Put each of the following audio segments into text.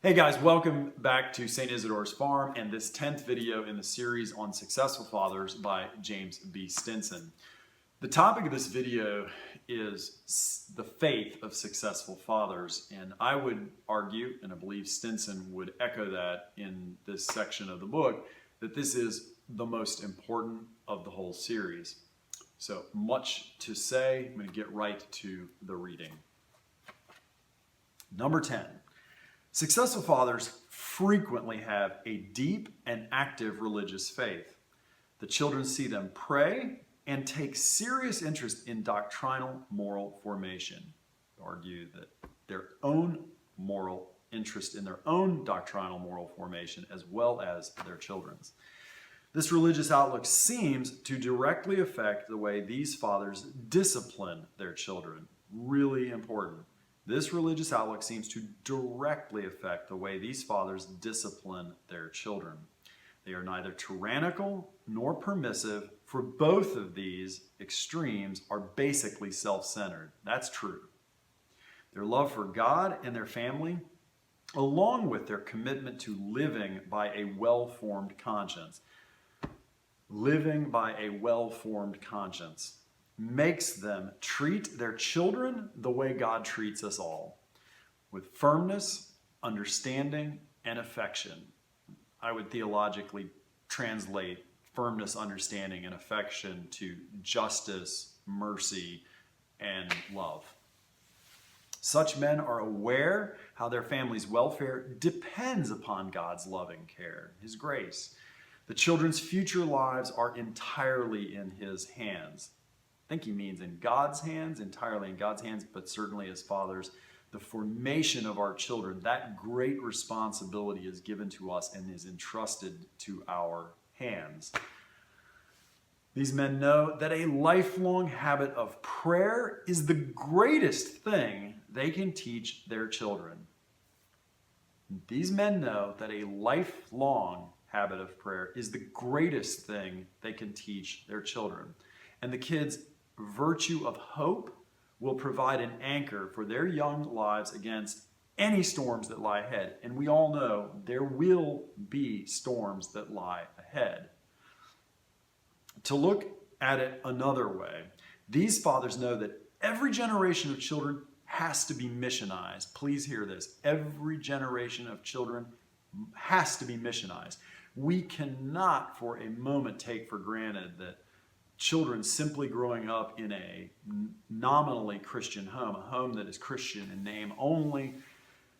Hey guys, welcome back to St. Isidore's Farm and this 10th video in the series on successful fathers by James B. Stinson. The topic of this video is the faith of successful fathers, and I would argue, and I believe Stinson would echo that in this section of the book, that this is the most important of the whole series. So much to say. I'm going to get right to the reading. Number 10. Successful fathers frequently have a deep and active religious faith. The children see them pray and take serious interest in doctrinal moral formation. I argue that their own moral interest in their own doctrinal moral formation as well as their children's. This religious outlook seems to directly affect the way these fathers discipline their children. Really important. This religious outlook seems to directly affect the way these fathers discipline their children. They are neither tyrannical nor permissive, for both of these extremes are basically self-centered. That's true. Their love for God and their family, along with their commitment to living by a well-formed conscience, makes them treat their children the way God treats us all, with firmness, understanding, and affection. I would theologically translate firmness, understanding, and affection to justice, mercy, and love. Such men are aware how their family's welfare depends upon God's loving care, His grace. The children's future lives are entirely in His hands. I think he means in God's hands, entirely in God's hands, but certainly as fathers, the formation of our children, that great responsibility is given to us and is entrusted to our hands. These men know that a lifelong habit of prayer is the greatest thing they can teach their children. These men know that a lifelong habit of prayer is the greatest thing they can teach their children. And the kids' virtue of hope will provide an anchor for their young lives against any storms that lie ahead. And we all know there will be storms that lie ahead. To look at it another way, these fathers know that every generation of children has to be missionized. Please hear this. Every generation of children has to be missionized. We cannot for a moment take for granted that children simply growing up in a nominally Christian home, a home that is Christian in name only,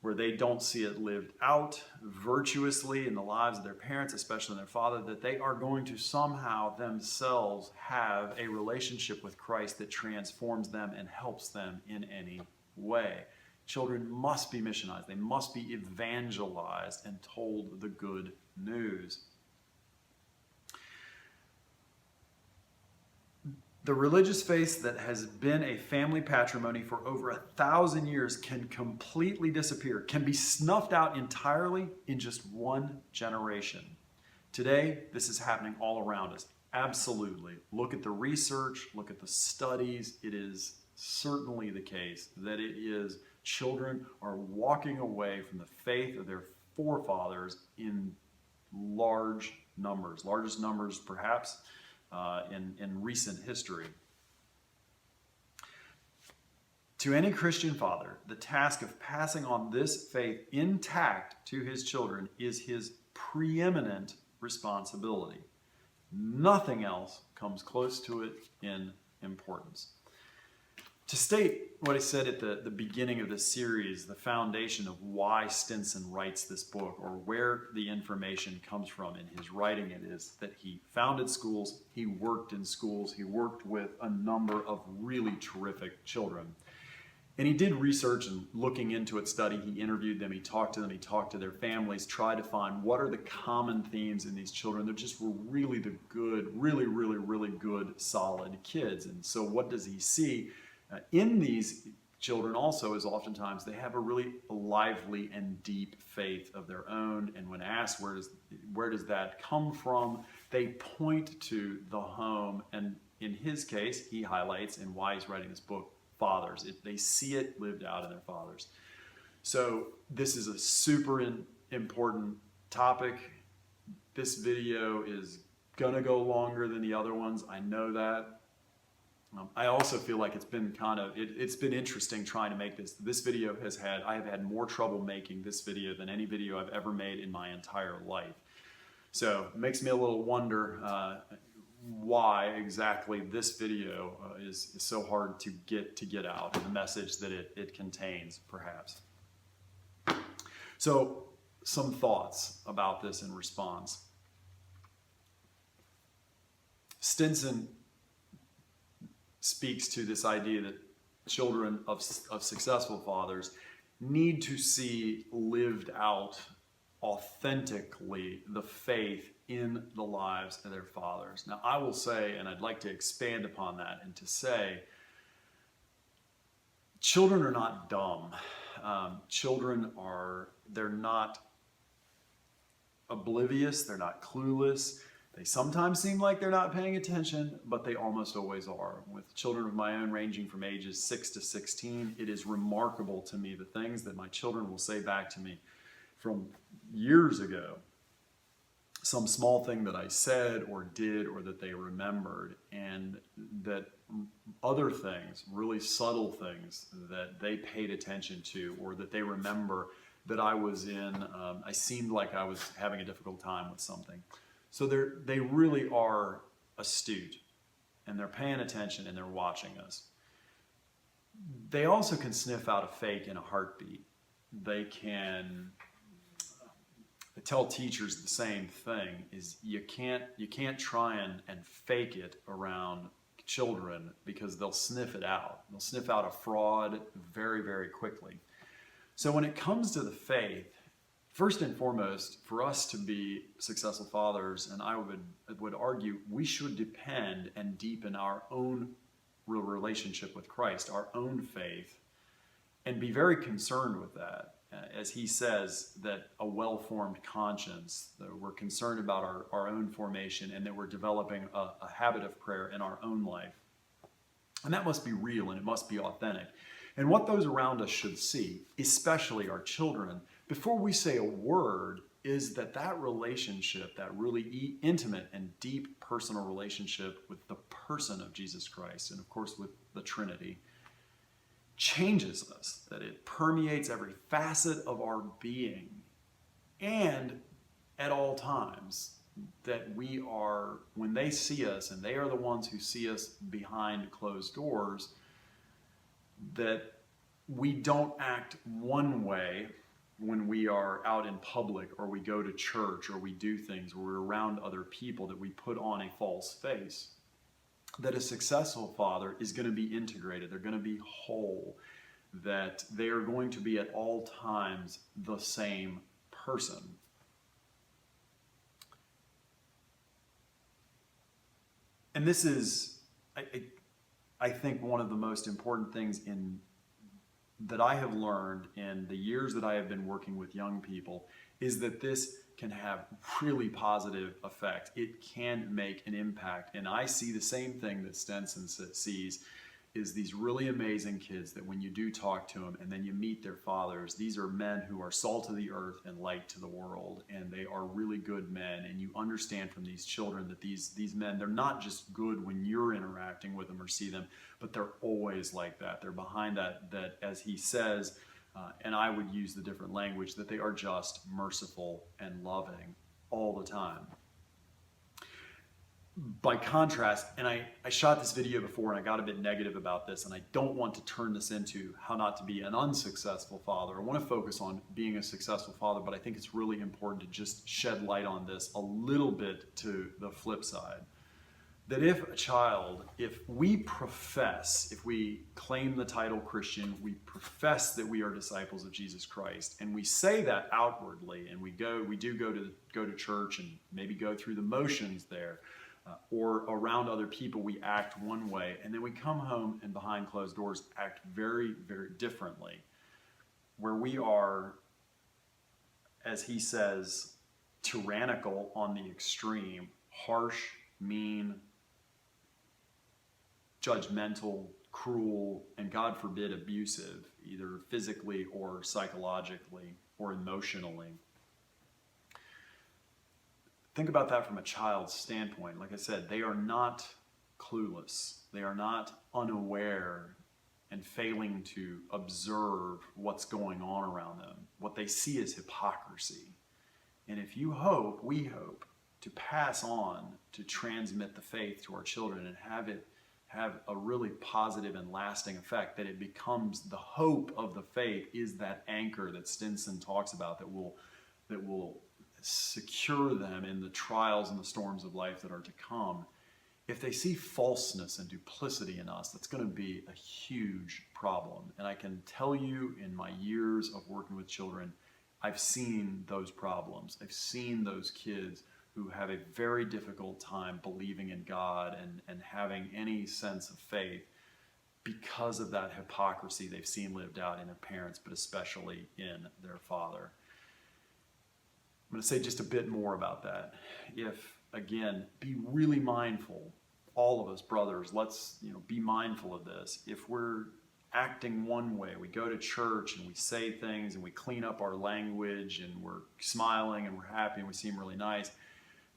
where they don't see it lived out virtuously in the lives of their parents, especially their father, that they are going to somehow themselves have a relationship with Christ that transforms them and helps them in any way. Children must be missionized. They must be evangelized and told the good news. The religious faith that has been a family patrimony for over 1,000 years can completely disappear, can be snuffed out entirely in just one generation. Today, this is happening all around us. Absolutely. Look at the research, look at the studies. It is certainly the case that children are walking away from the faith of their forefathers in large numbers, largest numbers perhaps in recent history. To any Christian father, the task of passing on this faith intact to his children is his preeminent responsibility. Nothing else comes close to it in importance. To state what I said at the beginning of this series, the foundation of why Stinson writes this book, or where the information comes from in his writing it, is that he founded schools, he worked in schools, he worked with a number of really terrific children. And he did research and looking into it, study, he interviewed them, he talked to their families, tried to find what are the common themes in these children. They just were really the good, really good, solid kids. And so what does he see? In these children also is oftentimes they have a really lively and deep faith of their own, and when asked where does that come from, they point to the home, and in his case he highlights, and why he's writing this book, fathers. They see it lived out in their fathers. So this is a super important topic. This video is gonna go longer than the other ones. I know that. I also feel like it's been it's been interesting trying to make this. This video I have had more trouble making this video than any video I've ever made in my entire life. So it makes me a little wonder why exactly this video is so hard to get out, and the message that it contains, perhaps. So some thoughts about this in response. Stinson speaks to this idea that children of successful fathers need to see lived out authentically the faith in the lives of their fathers. Now, I will say, and I'd like to expand upon that, and to say, children are not dumb. They're not oblivious, they're not clueless. They sometimes seem like they're not paying attention, but they almost always are. With children of my own ranging from ages 6 to 16, it is remarkable to me the things that my children will say back to me from years ago. Some small thing that I said or did or that they remembered, and that other things, really subtle things that they paid attention to or that they remember that I was I seemed like I was having a difficult time with something. So they really are astute, and they're paying attention, and they're watching us. They also can sniff out a fake in a heartbeat. They tell teachers the same thing, is you can't try and fake it around children, because they'll sniff it out. They'll sniff out a fraud very, very quickly. So when it comes to the faith, first and foremost, for us to be successful fathers, and I would argue, we should depend and deepen our own real relationship with Christ, our own faith, and be very concerned with that. As he says, that a well-formed conscience, that we're concerned about our own formation, and that we're developing a habit of prayer in our own life. And that must be real, and it must be authentic. And what those around us should see, especially our children, before we say a word, is that relationship, that really intimate and deep personal relationship with the person of Jesus Christ, and of course with the Trinity, changes us, that it permeates every facet of our being, and at all times, that we are, when they see us, and they are the ones who see us behind closed doors, that we don't act one way when we are out in public, or we go to church, or we do things, or we're around other people, that we put on a false face. That a successful father is going to be integrated, they're going to be whole, that they are going to be at all times the same person. And this is, I think, one of the most important things that I have learned in the years that I have been working with young people, is that this can have really positive effect. It can make an impact. And I see the same thing that Stinson sees, is these really amazing kids that when you do talk to them and then you meet their fathers, these are men who are salt of the earth and light to the world, and they are really good men. And you understand from these children that these men, they're not just good when you're interacting with them or see them, but they're always like that. They're behind that as he says, and I would use the different language, that they are just merciful and loving all the time. By contrast, and I shot this video before and I got a bit negative about this, and I don't want to turn this into how not to be an unsuccessful father. I want to focus on being a successful father, but I think it's really important to just shed light on this a little bit to the flip side. That if we claim the title Christian, we profess that we are disciples of Jesus Christ, and we say that outwardly, and we do go to church and maybe go through the motions there, or around other people we act one way, and then we come home and behind closed doors act very, very differently, where we are, as he says, tyrannical on the extreme, harsh, mean, judgmental, cruel, and God forbid abusive, either physically or psychologically or emotionally. Think about that from a child's standpoint. Like I said, they are not clueless. They are not unaware and failing to observe what's going on around them. What they see is hypocrisy. And if you hope, we hope, to pass on, to transmit the faith to our children and have it have a really positive and lasting effect, that it becomes the hope of the faith is that anchor that Stinson talks about that will secure them in the trials and the storms of life that are to come. If they see falseness and duplicity in us, that's going to be a huge problem. And I can tell you, in my years of working with children, I've seen those problems. I've seen those kids who have a very difficult time believing in God and having any sense of faith because of that hypocrisy they've seen lived out in their parents, but especially in their father. I'm going to say just a bit more about that. If, again, be really mindful, all of us brothers, let's be mindful of this. If we're acting one way, we go to church and we say things and we clean up our language and we're smiling and we're happy and we seem really nice,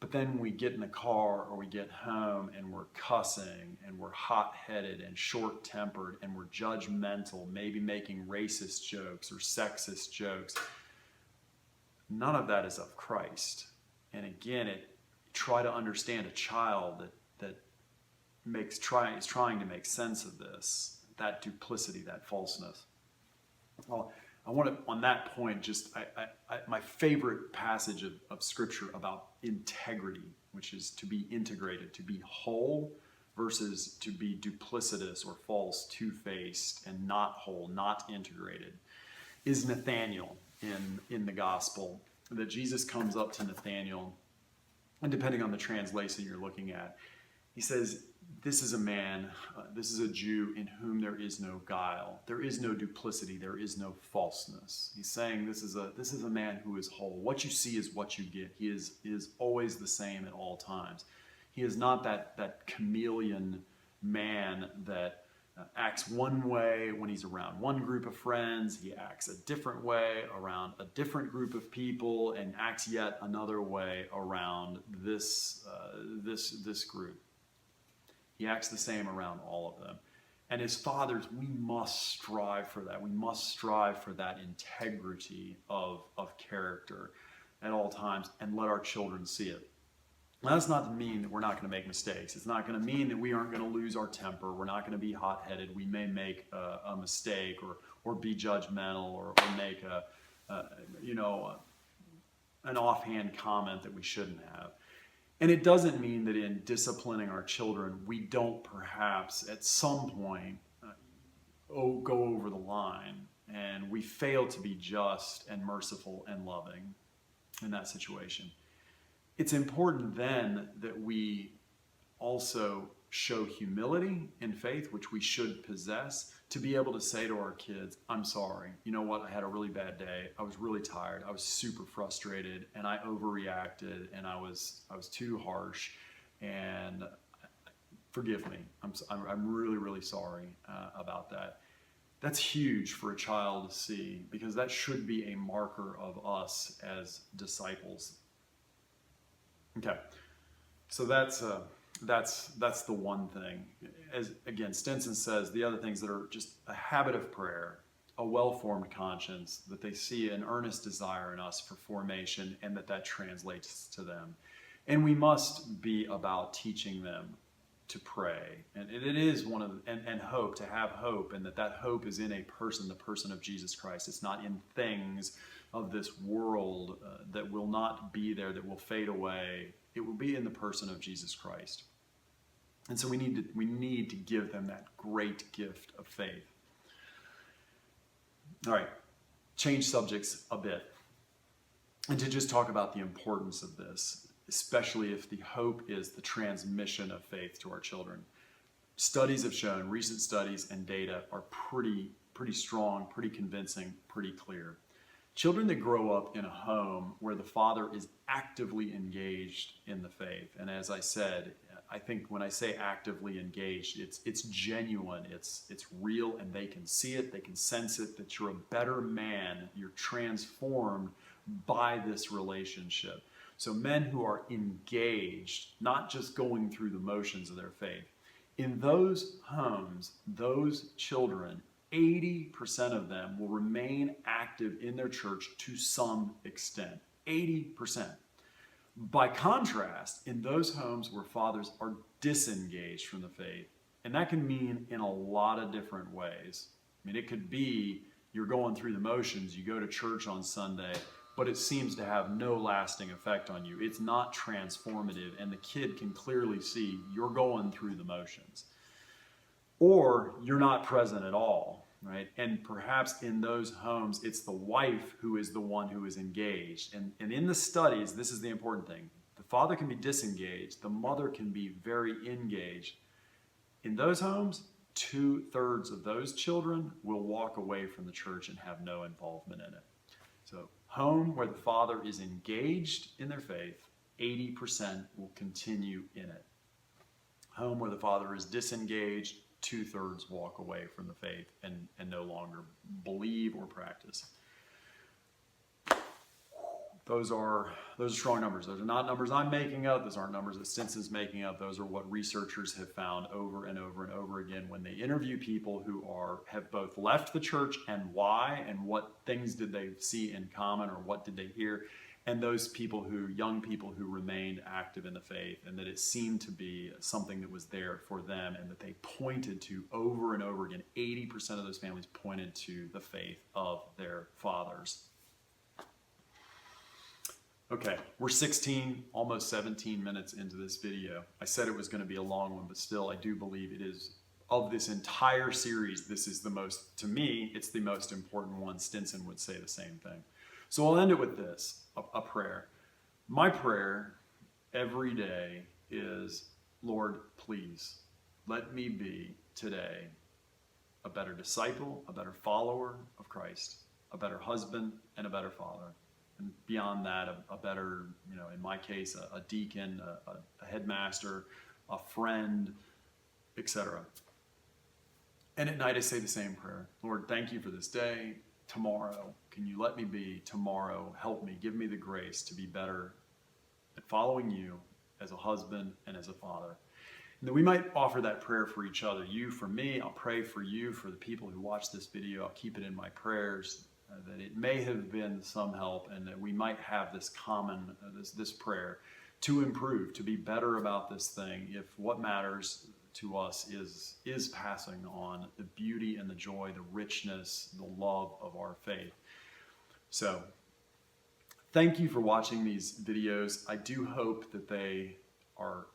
but then we get in the car or we get home and we're cussing and we're hot-headed and short-tempered and we're judgmental, maybe making racist jokes or sexist jokes, none of that is of Christ. And again, try to understand a child that is trying to make sense of this, that duplicity, that falseness. Well, I want to, on that point, my favorite passage of Scripture about integrity, which is to be integrated, to be whole versus to be duplicitous or false, two-faced, and not whole, not integrated, is Nathanael in the Gospel. That Jesus comes up to Nathanael, and depending on the translation you're looking at, he says, this is a man, this is a Jew in whom there is no guile. There is no duplicity. There is no falseness. He's saying this is a man who is whole. What you see is what you get. He is always the same at all times. He is not that chameleon man that acts one way when he's around one group of friends. He acts a different way around a different group of people and acts yet another way around this group. He acts the same around all of them. And as fathers, we must strive for that. We must strive for that integrity of character at all times and let our children see it. Now, that's not to mean that we're not going to make mistakes. It's not going to mean that we aren't going to lose our temper. We're not going to be hot-headed. We may make a mistake or be judgmental or make an offhand comment that we shouldn't have. And it doesn't mean that in disciplining our children, we don't perhaps at some point go over the line and we fail to be just and merciful and loving in that situation. It's important then that we also show humility and faith, which we should possess, to be able to say to our kids, I'm sorry, you know what, I had a really bad day, I was really tired, I was super frustrated, and I overreacted, and I was too harsh, and forgive me, I'm really, really sorry about that. That's huge for a child to see, because that should be a marker of us as disciples. Okay, so that's the one thing. As again, Stinson says, the other things that are just a habit of prayer, a well-formed conscience, that they see an earnest desire in us for formation, and that translates to them. And we must be about teaching them to pray. And it is one of the, and hope, to have hope, and that hope is in a person, the person of Jesus Christ. It's not in things of this world that will not be there, that will fade away. It will be in the person of Jesus Christ. And so we need to give them that great gift of faith. All right, change subjects a bit. And to just talk about the importance of this, especially if the hope is the transmission of faith to our children. Studies have shown, recent studies and data are pretty strong, pretty convincing, pretty clear. Children that grow up in a home where the father is actively engaged in the faith, and as I said, I think when I say actively engaged, it's genuine, it's real, and they can see it, they can sense it, that you're a better man, you're transformed by this relationship. So men who are engaged, not just going through the motions of their faith, in those homes, those children, 80% of them will remain active in their church to some extent. 80%. By contrast, in those homes where fathers are disengaged from the faith, and that can mean in a lot of different ways. I mean, it could be you're going through the motions, you go to church on Sunday, but it seems to have no lasting effect on you. It's not transformative, and the kid can clearly see you're going through the motions. Or you're not present at all, right? And perhaps in those homes, it's the wife who is the one who is engaged. And in the studies, this is the important thing. The father can be disengaged. The mother can be very engaged. In those homes, 2/3 of those children will walk away from the church and have no involvement in it. So home where the father is engaged in their faith, 80% will continue in it. Home where the father is disengaged, 2/3 walk away from the faith and no longer believe or practice. Those are strong numbers. Those are not numbers I'm making up. Those aren't numbers that Stinson's making up. Those are what researchers have found over and over and over again when they interview people who have both left the church and why, and what things did they see in common or what did they hear, and those young people who remained active in the faith, and that it seemed to be something that was there for them and that they pointed to over and over again. 80% of those families pointed to the faith of their fathers. Okay, we're 16, almost 17 minutes into this video. I said it was going to be a long one, but still I do believe it is, of this entire series, this is the most, to me, it's the most important one. Stinson would say the same thing. So I'll end it with this, a prayer. My prayer every day is, Lord, please, let me be today a better disciple, a better follower of Christ, a better husband, and a better father. And beyond that, a better, in my case, a deacon, a headmaster, a friend, etc. And at night I say the same prayer. Lord, thank you for this day. Tomorrow, can you let me be tomorrow? Help me, give me the grace to be better at following you as a husband and as a father. And that we might offer that prayer for each other. You for me, I'll pray for you, for the people who watch this video. I'll keep it in my prayers. That it may have been some help, and that we might have this common, this prayer to improve, to be better about this thing, if what matters to us is passing on the beauty and the joy, the richness, the love of our faith. So thank you for watching these videos. I do hope that they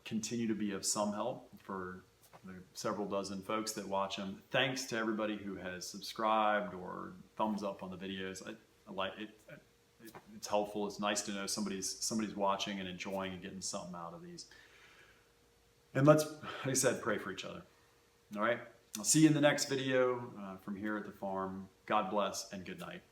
continue to be of some help for the several dozen folks that watch them. Thanks to everybody who has subscribed or thumbs up on the videos. I like it. It's helpful. It's nice to know somebody's watching and enjoying and getting something out of these. And let's, like I said, pray for each other. All right. I'll see you in the next video from here at the farm. God bless and good night.